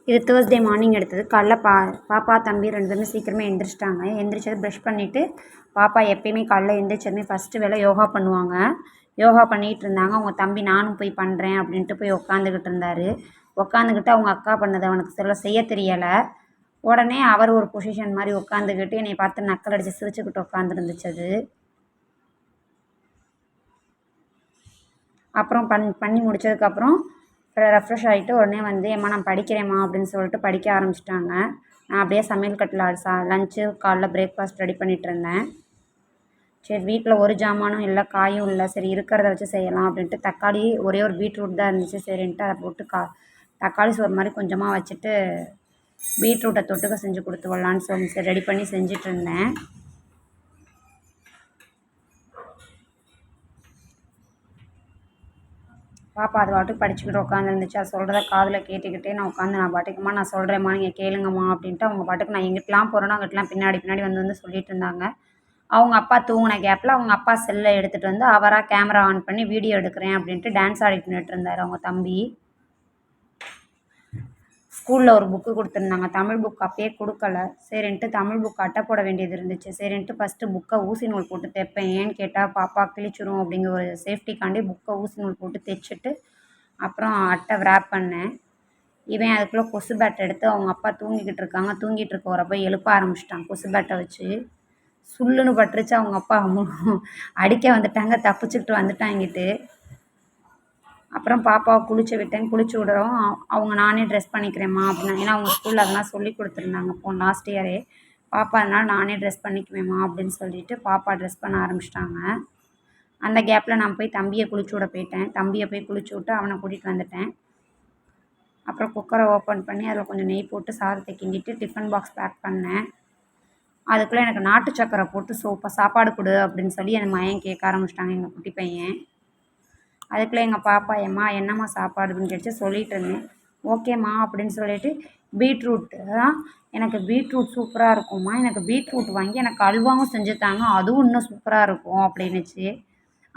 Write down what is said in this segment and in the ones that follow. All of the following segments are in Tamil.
இது தேர்ஸ்டே மார்னிங் எடுத்தது. காலைல பாப்பா தம்பி 2 பேருமே சீக்கிரமே எந்திரிச்சிட்டாங்க. எந்திரிச்சது ப்ரஷ் பண்ணிவிட்டு பாப்பா எப்பயுமே காலைல எந்திரிச்சதுமே ஃபஸ்ட்டு வேலை யோகா பண்ணுவாங்க. யோகா பண்ணிகிட்டு இருந்தாங்க. அவங்க தம்பி நானும் போய் பண்ணுறேன் அப்படின்ட்டு போய் உட்காந்துக்கிட்டு இருந்தார். உட்காந்துக்கிட்டு அவங்க அக்கா பண்ணது அவனுக்கு செய்ய தெரியலை. உடனே அவர் ஒரு பொசிஷன் மாதிரி உட்காந்துக்கிட்டு என்னை பார்த்து நக்கல் அடித்து சிரிச்சுக்கிட்டு உட்காந்துருந்துச்சு அது. அப்புறம் பண்ணி முடித்ததுக்கப்புறம் ரெஃப்ரெஷ் ஆகிட்டு உடனே வந்து ஏம்மா நான் படிக்கிறேம்மா அப்படின்னு சொல்லிட்டு படிக்க ஆரம்பிச்சிட்டாங்க. நான் அப்படியே சமையல் கட்டில் லஞ்சு காலைல பிரேக்ஃபாஸ்ட் ரெடி பண்ணிகிட்டு இருந்தேன். சரி வீட்டில் ஒரு ஜாமானும் இல்லை, காயும் இல்லை, சரி இருக்கிறத வச்சு செய்யலாம் அப்படின்ட்டு தக்காளி ஒரே ஒரு பீட்ரூட் தான் இருந்துச்சு. சரின்ட்டு அதை போட்டு தக்காளி சோறு மாதிரி கொஞ்சமாக வச்சுட்டு பீட்ரூட்டை தொட்டுக்க செஞ்சு கொடுத்து விடலான்னு சொல்லி சரி ரெடி பண்ணி செஞ்சுட்டு இருந்தேன். பாப்பா அது பாட்டுக்கு படிச்சுக்கிட்டு உட்காந்துருந்துச்சு. அது சொல்கிறத காதில் கேட்டுக்கிட்டே நான் பாட்டுக்குமா நான் சொல்கிறேம்மா நீங்கள் கேளுங்கம்மா அப்படின்ட்டு அவங்க பாட்டுக்கு நான் எங்கிட்டலாம் போகிறேனோ அங்கிட்டலாம் பின்னாடி வந்து சொல்லிட்டு இருந்தாங்க. அவங்க அப்பா தூங்கின கேப்பில் அவங்க அப்பா செல்லை எடுத்துகிட்டு வந்து அவராக கேமரா ஆன் பண்ணி வீடியோ எடுக்கிறேன் அப்படின்ட்டு டான்ஸ் ஆடிட்டு நின்றுட்டு இருந்தார் அவங்க தம்பி. ஸ்கூலில் ஒரு புக்கு கொடுத்துருந்தாங்க, தமிழ் புக் அப்பயே கொடுக்கல. சரின்ட்டு தமிழ் புக் அட்டை போட வேண்டியது இருந்துச்சு. சரின்ட்டு ஃபஸ்ட்டு புக்கை ஊசி நூல் போட்டு தைப்பேன். ஏன்னு கேட்டால் பாப்பா கிழிச்சிரும் அப்படிங்கிற ஒரு சேஃப்டிக்காண்டி புக்கை ஊசி நூல் போட்டு தைச்சிட்டு அப்புறம் அட்டை விராப் பண்ணேன். இவன் அதுக்குள்ளே கொசு பேட்டை எடுத்து அவங்க அப்பா தூங்கிக்கிட்டு இருக்காங்க, தூங்கிட்டு இருக்கவரை எழுப்ப ஆரம்பிச்சிட்டான் கொசு பேட்டை வச்சு. சுள்ளுன்னு பட்டுருச்சு. அவங்க அப்பா அடிக்க வந்துட்டாங்க, தப்பிச்சுக்கிட்டு வந்துட்டாங்கிட்டு. அப்புறம் பாப்பாவை குளிச்சு விட்டேன். குளிச்சு விடுறோம் அவங்க நானே ட்ரெஸ் பண்ணிக்கிறேம்மா அப்படின்னா, ஏன்னா அவங்க ஸ்கூலில் அதெல்லாம் சொல்லி கொடுத்துருந்தாங்க லாஸ்ட் இயரே. பாப்பா அதனால் நானே ட்ரெஸ் பண்ணிக்குவேம்மா அப்படின்னு சொல்லிட்டு பாப்பா ட்ரெஸ் பண்ண ஆரம்பிச்சிட்டாங்க. அந்த கேப்பில் நான் போய் தம்பியை குளிச்சு விட போயிட்டேன். தம்பியை போய் குளிச்சு விட்டு அவனை கூட்டிகிட்டு வந்துட்டேன். அப்புறம் குக்கரை ஓப்பன் பண்ணி அதில் கொஞ்சம் நெய் போட்டு சாதத்தை கிண்டிட்டு டிஃபன் பாக்ஸ் பேக் பண்ணேன். அதுக்குள்ளே எனக்கு நாட்டு சக்கரை போட்டு சாப்பாடு கொடு அப்படின்னு சொல்லி என் மகன் கேட்க ஆரம்பிச்சிட்டாங்க, எங்கள் குட்டி பையன். அதுக்குள்ளே எங்கள் பாப்பா ஏம்மா என்னம்மா சாப்பாடு அப்படின்னு கேட்டு சொல்லிகிட்டு இருந்தேன். ஓகேம்மா அப்படின்னு சொல்லிட்டு பீட்ரூட் எனக்கு பீட்ரூட் சூப்பராக இருக்கும்மா, எனக்கு பீட்ரூட் வாங்கி எனக்கு அல்வாவும் செஞ்சுத்தாங்க, அதுவும் இன்னும் சூப்பராக இருக்கும் அப்படின்னுச்சு.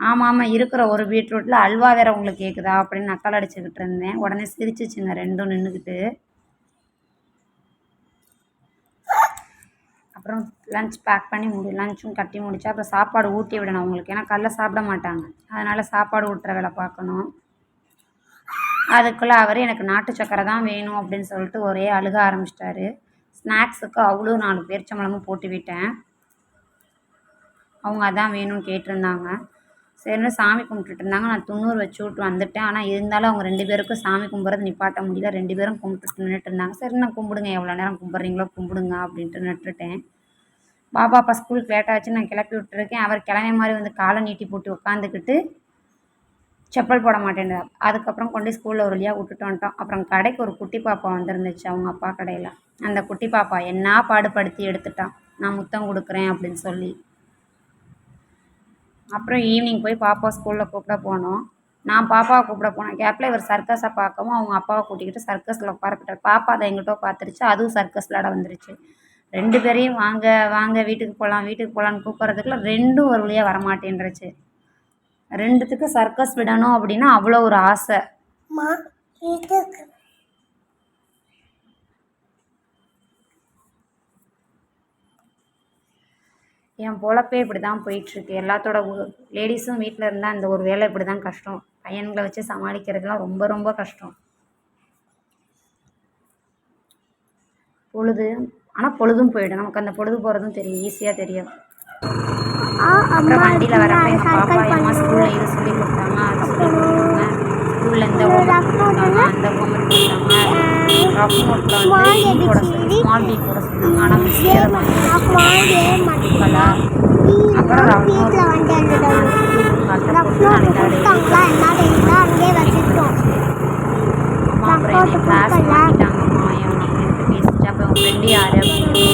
ஆமாம் இருக்கிற ஒரு பீட்ரூட்டில் அல்வா வேறு உங்களுக்கு கேட்குதா அப்படின்னு நக்கல் அடிச்சுக்கிட்டு இருந்தேன். உடனே சிரிச்சிச்சுங்க ரெண்டும் நின்றுக்கிட்டு. அப்புறம் லன்ச் பேக் பண்ணி லன்ச்சும் கட்டி முடிச்சா அப்புறம் சாப்பாடு ஊட்டி விடணும் அவங்களுக்கு. ஏன்னா காலைல சாப்பிட மாட்டாங்க, அதனால் சாப்பாடு ஊட்டுற வேலை பார்க்கணும். அதுக்குள்ளே அவர் எனக்கு நாட்டு சக்கரை தான் வேணும் அப்படின்னு சொல்லிட்டு ஒரே அழுக ஆரம்பிச்சிட்டாரு. ஸ்நாக்ஸுக்கு அவ்வளோ 4 பேரிச்சம்பழமும் போட்டு விட்டேன். அவங்க அதான் வேணும்னு கேட்டிருந்தாங்க. சரின்னு சாமி கும்பிட்டுட்டு இருந்தாங்க. நான் துண்ணூறு வச்சு விட்டு வந்துட்டேன். ஆனால் இருந்தாலும் அவங்க 2 பேருக்கும் சாமி கும்பிட்றது நிப்பாட்ட முடியல. 2 பேரும் கும்பிட்டுட்டு நின்றுட்டு இருந்தாங்க. சரி நான் கும்பிடுங்க, எவ்வளோ நேரம் கும்பிட்றீங்களோ கும்பிடுங்க அப்படின்ட்டு நட்டுட்டேன். பாப்பா அப்பா ஸ்கூலுக்கு லேட்டாச்சு, நான் கிளப்பி விட்டுருக்கேன். அவர் கிளம்பி மாதிரி வந்து காலை நீட்டி போட்டு உட்காந்துக்கிட்டு செப்பல் போட மாட்டேன்றார். அதுக்கப்புறம் கொண்டு ஸ்கூலில் ஒரு வழியாக விட்டுட்டு வந்துட்டோம். அப்புறம் கடைக்கு ஒரு குட்டி பாப்பா வந்துருந்துச்சு அவங்க அப்பா கடையில். அந்த குட்டி பாப்பா என்ன பாடுபடுத்தி எடுத்துட்டான், நான் முத்தம் கொடுக்குறேன் அப்படின்னு சொல்லி. அப்புறம் ஈவினிங் போய் பாப்பா ஸ்கூலில் கூப்பிட போனோம். நான் பாப்பாவை கூப்பிட போனேன் கேப்பில் இவர் சர்க்கஸை பார்க்கவும் அவங்க அப்பாவை கூட்டிக்கிட்டு சர்க்கஸில் உட்காரப்பிட்டார். பாப்பா அதை எங்கிட்ட பார்த்துருச்சு, அதுவும் சர்க்கஸ் விளாட வந்துருச்சு. 2 பேரையும் வாங்க வாங்க வீட்டுக்கு போகலான்னு கூப்பிட்றதுக்குள்ள 2ம் ஒரு வழியாக வரமாட்டேன்ருச்சு. 2த்துக்கு சர்க்கஸ் விடணும் அப்படின்னா அவ்வளோ ஒரு ஆசை. என் பொழப்பே இப்படி தான் போயிட்டுருக்கு. எல்லாத்தோட லேடிஸும் வீட்டில் இருந்தால் இந்த ஒரு வேலை இப்படி தான் கஷ்டம். பையன்களை வச்சு சமாளிக்கிறதுலாம் ரொம்ப ரொம்ப கஷ்டம். ஆனால் பொழுதும் போயிடும். நமக்கு அந்த பொழுது போகிறதும் தெரியும், ஈஸியாக தெரியும். அப்புறம் வண்டியில் வரப்போ எங்கள் பாப்பா அம்மா ஸ்கூலில் இது சொல்லி கொடுத்தாங்க, அது சொல்லி கொடுத்தாங்க, ஸ்கூலில் இந்த ஹோம்ஒர்க் கொடுத்தாங்க, அந்த ஹோம்ஒர்க் கொடுத்தாங்க. ரஃப் நோட்டில் வந்து பி போட சொல்லி ஸ்மால் பி போட சொன்னாங்க. ஆனால் மிஸ் கொடுக்கல. அப்புறம் ரஃப் நோட் அம்மா அப்புறம் என்னை கிளாஸ் மாற்றிட்டாங்கம்மா என் அப்படின்ட்டு பேசிட்டு. அப்போ உங்கள் ஃப்ரெண்டு யார் அப்படின்னு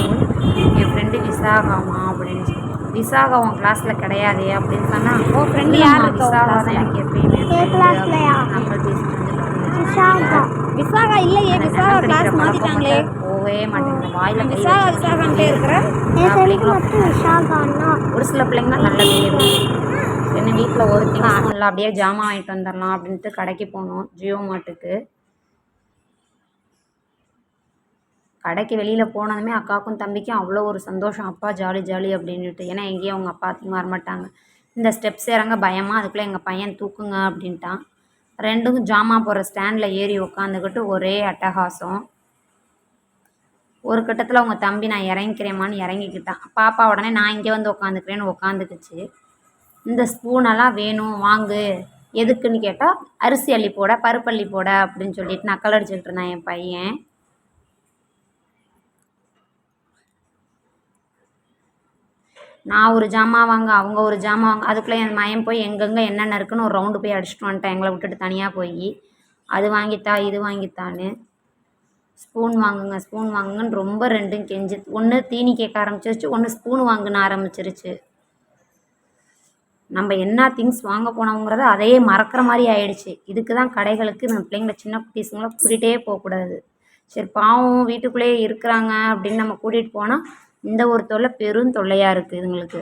என் ஃப்ரெண்டு விசாகாமா அப்படின்னு சொல்லி. விசாகா உன் கிளாஸில் கிடையாதே அப்படின்னு சொன்னால் ஓ ஃப்ரெண்டு யார் விசாகா தான் எனக்கு எப்பயுமே அப்புறம் பேசிட்டு விசாகா இல்லையே, விசாகா கிளாஸ் மாற்றிட்டாங்களே, போகவே மாட்டேங்குது வாயில் விசாகான்ட்டே இருக்கிறேன். ஒரு சில பிள்ளைங்கன்னா நல்ல பெரிய என்ன வீட்டில் ஒரு திங்ஸும் இல்லை, அப்படியே ஜாமான் வாங்கிட்டு வந்துடலாம் அப்படின்ட்டு கடைக்கு போனோம் ஜியோ மார்ட்டுக்கு. கடைக்கு வெளியில் போனதுமே அக்காவுக்கும் தம்பிக்கும் அவ்வளோ ஒரு சந்தோஷம். அப்பா ஜாலி ஜாலி அப்படின்னுட்டு. ஏன்னா எங்கேயும் அவங்க அப்பா அதிகமாக வரமாட்டாங்க. இந்த ஸ்டெப்ஸ் இறங்க பயமாக அதுக்குள்ளே எங்கள் பையன் தூக்குங்க அப்படின்ட்டான். 2ம் ஜாமான் போடுற ஸ்டாண்டில் ஏறி உட்காந்துக்கிட்டு ஒரே அட்டகாசம். ஒரு கட்டத்தில் அவங்க தம்பி நான் இறங்கிக்கிறேம்மான்னு இறங்கிக்கிட்டான். பாப்பா உடனே நான் இங்கே வந்து உட்காந்துக்கிறேன்னு உட்காந்துக்குச்சு. இந்த ஸ்பூனெல்லாம் வேணும் வாங்கு, எதுக்குன்னு கேட்டால் அரிசி அள்ளி போட பருப்பு அள்ளி போட அப்படின்னு சொல்லிட்டு நக்கல் அடிச்சுக்கிட்டு இருந்தான் என் பையன். நான் ஒரு ஜாமான் வாங்க அவங்க ஒரு ஜாமான் வாங்க அதுக்குள்ளே என் மகன் போய் எங்கெங்கே என்னென்ன இருக்குன்னு ஒரு ரவுண்டு போய் அடிச்சுட்டு வந்துட்டேன் எங்களை விட்டுட்டு தனியாக போய். அது வாங்கித்தா இது வாங்கித்தான்னு. ஸ்பூன் வாங்குங்க ஸ்பூன் வாங்குங்கன்னு ரொம்ப 2ம் கெஞ்சு. ஒன்று தீனி கேட்க ஆரம்பிச்சிருச்சு, ஒன்று ஸ்பூன் வாங்குன்னு ஆரம்பிச்சிருச்சு. நம்ம என்ன திங்ஸ் வாங்க போனோங்கிறத அதையே மறக்கிற மாதிரி ஆயிடுச்சு. இதுக்கு தான் கடைகளுக்கு நம்ம பிள்ளைங்கள சின்ன குட்டீஸுங்களை கூட்டிகிட்டே போகக்கூடாது. சரி பாவம் வீட்டுக்குள்ளேயே இருக்கிறாங்க அப்படின்னு நம்ம கூட்டிகிட்டு போனால் இந்த ஒரு தொல்லை பெரும் தொல்லையாக இருக்குது இதுங்களுக்கு.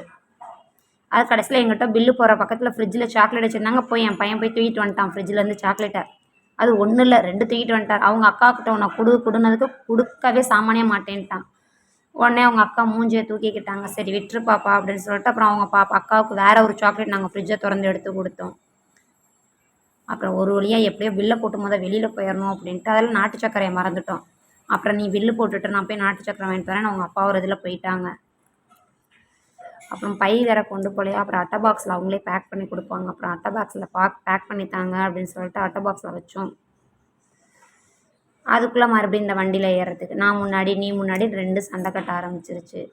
அது கடைசியில் எங்கிட்ட பில்லு போகிற பக்கத்தில் ஃப்ரிட்ஜில் சாக்லேட் வச்சுருந்தாங்க. போய் என் பையன் போய் தூக்கிட்டு வந்துட்டான் ஃப்ரிட்ஜிலேருந்து சாக்லேட்டை. அது ஒன்றும் இல்லை 2 தூக்கிட்டு வந்துட்டார். அவங்க அக்காக்கிட்ட உன்னை கொடுன்னதுக்கு கொடுக்கவே சாமானிய மாட்டேன்ட்டான். உடனே அவங்க அக்கா மூஞ்சியை தூக்கிக்கிட்டாங்க. சரி விட்டுரு பாப்பா அப்படின்னு சொல்லிட்டு அப்புறம் அவங்க அக்காவுக்கு வேறு ஒரு சாக்லேட் நாங்கள் ஃப்ரிட்ஜை திறந்து எடுத்து கொடுத்தோம். அப்புறம் ஒரு வழியாக எப்படியோ பில்லை போட்டு வெளியில் போயிடணும் அப்படின்ட்டு அதில் நாட்டு சர்க்கரையை மறந்துட்டோம். அப்புறம் நீ பில்லு போட்டுட்டு நான் போய் நாட்டு சர்க்கரை வாங்கிட்டு வரேன்னு அவங்க அப்பா ஒரு இதில் போயிட்டாங்க. அப்புறம் பை வேறு கொண்டு போலையா. அப்புறம் அட்டை பாக்ஸில் அவங்களே பேக் பண்ணி கொடுப்பாங்க. அப்புறம் அட்டை பாக்ஸில் பேக் பண்ணித்தாங்க அப்படின்னு சொல்லிட்டு அட்டை பாக்ஸில் வச்சோம். அதுக்குள்ளே மறுபடியும் இந்த வண்டியில் ஏறுறதுக்கு நான் முன்னாடி நீ முன்னாடி 2 சண்டை கட்ட ஆரம்பிச்சிருச்சு.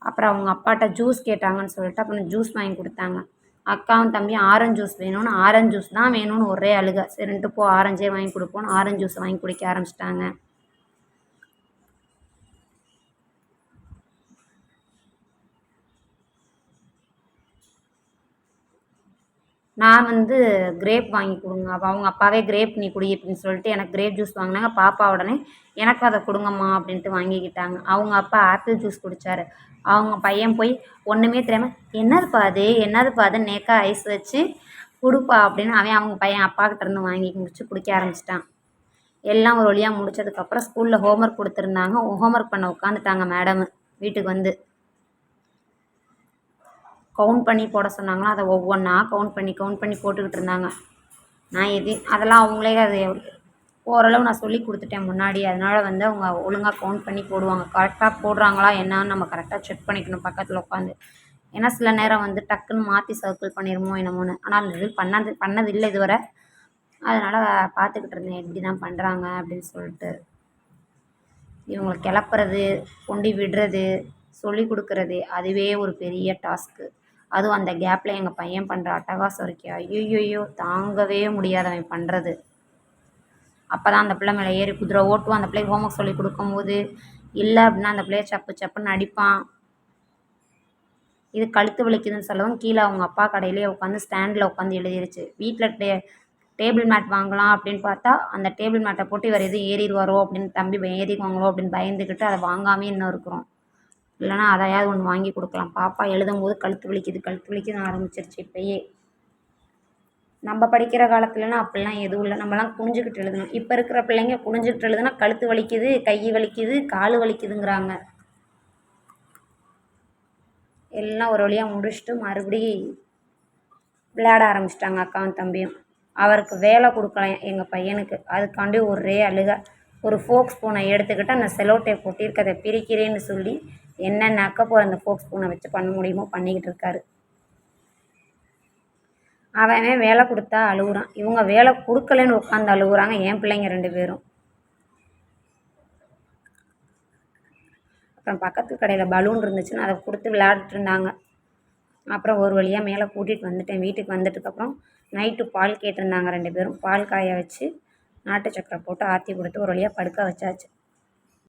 அப்புறம் அவங்க அப்பாட்ட ஜூஸ் கேட்டாங்கன்னு சொல்லிட்டு அப்புறம் ஜூஸ் வாங்கி கொடுத்தாங்க. அக்காவும் தம்பியும் ஆரஞ்சு ஜூஸ் வேணும்னு ஆரஞ்சு ஜூஸ் தான் வேணும்னு ஒரே அழுக. சரின்ட்டு போ ஆரஞ்சே வாங்கி கொடுப்போன்னு ஆரஞ்சு ஜூஸ் வாங்கி குடிக்க ஆரம்பிச்சிட்டாங்க. நான் வந்து கிரேப் வாங்கி கொடுங்க அவங்க அப்பாவே கிரேப் நீ குடி அப்படின்னு சொல்லிட்டு எனக்கு கிரேப் ஜூஸ் வாங்கினாங்க. பாப்பா உடனே எனக்கு அதை கொடுங்கம்மா அப்படின்ட்டு வாங்கிக்கிட்டாங்க. அவங்க அப்பா ஆப்பிள் ஜூஸ் குடித்தாரு. அவங்க பையன் போய் ஒன்றுமே தெரியாமல் என்னதுப்பா அது நேக்கா ஐஸ் வச்சு கொடுப்பா அப்படின்னு அவங்க பையன் அப்பாக்கிட்ட இருந்து வாங்கி முடிச்சு குடிக்க ஆரம்பிச்சிட்டான். எல்லாம் ஒரு வழியாக முடித்ததுக்கப்புறம் ஸ்கூலில் ஹோம்ஒர்க் கொடுத்துருந்தாங்க. ஹோம்ஒர்க் பண்ண உட்காந்துட்டாங்க மேடமு. வீட்டுக்கு வந்து கவுண்ட் பண்ணி போட சொன்னாங்களா, அதை ஒவ்வொன்றா கவுண்ட் பண்ணி போட்டுக்கிட்டு இருந்தாங்க. நான் அதெல்லாம் அவங்களே அது ஓரளவு நான் சொல்லி கொடுத்துட்டேன் முன்னாடி. அதனால் வந்து அவங்க ஒழுங்காக கவுண்ட் பண்ணி போடுவாங்க. கரெக்டாக போடுறாங்களா என்னான்னு நம்ம கரெக்டாக செக் பண்ணிக்கணும் பக்கத்தில் உட்காந்து. ஏன்னா சில நேரம் வந்து டக்குன்னு மாற்றி சர்க்கிள் பண்ணிடுமோ என்னமோன்னு. ஆனால் இது பண்ணதில்லை இதுவரை. அதனால் பார்த்துக்கிட்டு இருந்தேன் எப்படி தான் பண்ணுறாங்க அப்படின்னு சொல்லிட்டு. இவங்களை கிளப்புறது, கொண்டு விடுறது, சொல்லி கொடுக்குறது அதுவே ஒரு பெரிய டாஸ்க்கு. அதுவும் அந்த கேப்பில் எங்கள் பையன் பண்ணுற அட்டகாசம் இருக்கே ஐயையோ தாங்கவே முடியாது அவன் பண்ணுறது. அப்போ தான் அந்த பிள்ளை மேலே ஏறி குதிரை ஓட்டுவான். அந்த பிள்ளைக்கு ஹோம்ஒர்க் சொல்லி கொடுக்கும்போது இல்லை அப்படின்னா அந்த பிள்ளைய சப்புன்னு அடிப்பான். இது கழுத்து வலிக்குதுன்னு சொல்லவும் கீழே அவங்க அப்பா கடையிலே உட்காந்து ஸ்டாண்டில் உட்காந்து எழுதிருச்சு. வீட்டில் டேபிள் மேட் வாங்கலாம் அப்படின்னு பார்த்தா அந்த டேபிள் மேட்டை போட்டு இவர் எதுவும் ஏறிடுவாரோ அப்படின்னு தம்பி ஏறிக்குவாங்களோ அப்படின்னு பயந்துக்கிட்டு அதை வாங்காமே இன்னும் இருக்கிறோம். இல்லைனா அதையாவது ஒன்று வாங்கி கொடுக்கலாம். பாப்பா எழுதும்போது கழுத்து வலிக்குதுன்னு ஆரம்பிச்சிருச்சு இப்போயே. நம்ம படிக்கிற காலத்துலலாம் அப்படிலாம் எதுவும் இல்லை. நம்மலாம் குனிஞ்சிக்கிட்டு எழுதணும். இப்போ இருக்கிற பிள்ளைங்க குனிஞ்சிக்கிட்டு எழுதுனா கழுத்து வலிக்குது, கை வலிக்குது, கால் வலிக்குதுங்கிறாங்க. எல்லாம் ஒரு வழியாக முடிச்சுட்டு மறுபடி விளையாட ஆரம்பிச்சிட்டாங்க அக்காவும் தம்பியும். அவருக்கு வேலை கொடுக்கலாம் எங்கள் பையனுக்கு. அதுக்காண்டி ஒரே அழுக. ஒரு ஃபோக் ஸ்பூனை எடுத்துக்கிட்டு அந்த செலோ டேப் ஒட்டியிருக்கதை பிரிக்கிறேன்னு சொல்லி என்னென்ன அக்க போகிற அந்த ஃபோக் ஸ்பூனை வச்சு பண்ண முடியுமோ பண்ணிக்கிட்டு இருக்காரு. அவன் வேலை கொடுத்தா அழுகுறான். இவங்க வேலை கொடுக்கலன்னு உட்காந்து அழுகுறாங்க என் பிள்ளைங்க 2 பேரும். அப்புறம் பக்கத்து கடையில் பலூன் இருந்துச்சுன்னு அதை கொடுத்து விளையாடிட்டு இருந்தாங்க. அப்புறம் ஒரு வழியாக மேலே கூட்டிகிட்டு வந்துட்டேன். வீட்டுக்கு வந்துட்டுக்கப்புறம் நைட்டு பால் கேட்டிருந்தாங்க 2 பேரும். பால் காய வச்சு நாட்டு சக்கரை போட்டு ஆற்றி கொடுத்து ஒரு வழியாக படுக்க வச்சாச்சு.